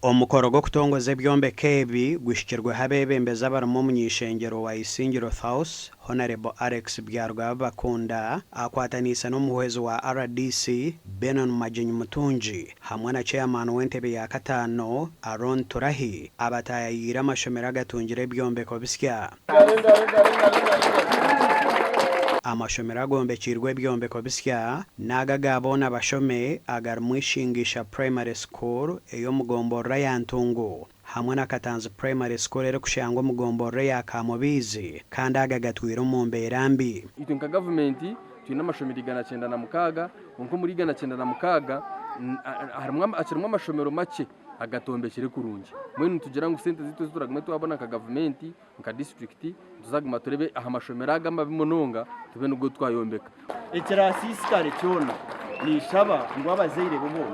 Omukoro gwo kutongoza ebyombeko ebi gushikirwe habebembeza barimo omunyishengero wa Isingiro House Honorable Alex Byarugabakunda akwatanisa n'omuhwezi wa RDC Benon Majenyi Mutungi hamwe na chairman w'entebe ya katano Aron Turahi abatayira amashomero agatungire ebyombeko bisya. Amashomero agombekirwe ebyombeko bisya n'agagabona abashome agarumwishingisha primary school eyo mugomborra ya Ntungu hamwe na Katanzi primary school eri kushanga omugomborra ya Kamubizi kandi agagatwira mu mbeera mbi. Itwe nka government tuyina amashomero 996 onko muri 996 harimwo amashomero make agatombekere kurungi mwene tugira ngo sente zito zituragumwe twabona ka government nka district tuzaguma turebe aha mashomero agamba bimononga tube nubwo twayombeka ekirasisikare cyona nishaba ngo abazeire bobo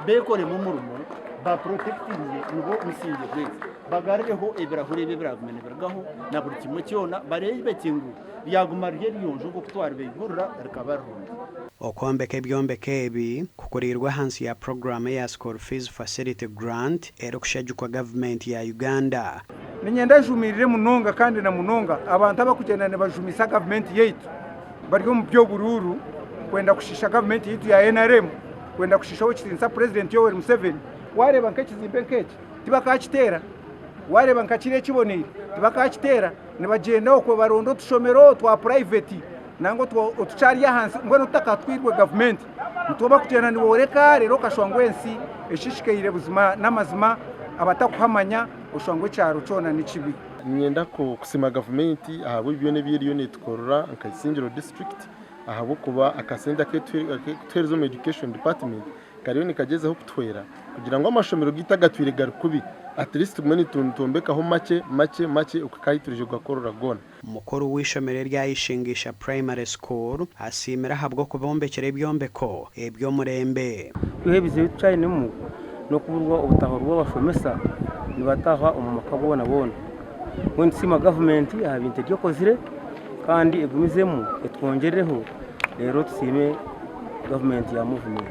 bekore mu murumo ba protectinge ngo musinge kwezi bagareho ebirahure bibiragumene birgaho na buri kimwe cyona barebe kingu byaguma ryonjo ngo kutwara bigurura rikabarunda. Okombeka ebyombeko ebi kukurirwa hansi ya programme ya School Fees Facility Grant eri kushajukwa government ya Uganda. Ninyenda jumirire munonga kandi na munonga abantu abakugenda ne bajumisa government yaitu bari mu byo bururu kwenda kushisha government yaitu ya NRM kwenda kushisha ukitinsa president Yoweri Museveni wareba nk'ekizimbe nk'eki tibakakitera wareba nk'akire kiboneye tibakakitera ne bagenda okwe barondo tushomero twa private nango tuchari ya hansi mbona utakatwirwe government ntoba kugenda ni woreka rero kashwangwe ensi eshishikayire buzima n'amazima abatakuhamanya ushwangwe cyaro cona n'ikibi. Nyenda ko kusima government ahabo ibyo ne biriyo netkorora Isingiro district ahabo kuba akasenda ketwerezo education department kariyo nikagezeho kutwera kugira ngo amashomero gitagatwire garukubi at least kumeni tuntombekaho make ukakayiturije gwakorora gona. Mukuru w'ishomero rya Ishingisha primary school asimira habwo kubombekera ebyombeko ebyo murembe tuhebize bitcayinemu no kuburwa ubutaho rw'abashomesa nibataha umumaka bona when sima government abinte ryo kozire kandi egumizemu etwongereho rero tusime government ya movement.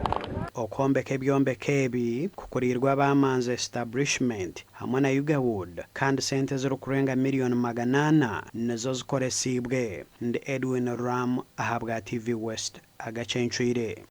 Okombeka ebyombeko ebi kukurirwa abamanzi establishment hamwe na Ugawood kandi sente z'okurenga $800,000 nizo zikoresibwe. Ndi Edwin Ram ahabwa TV West Agacencwire.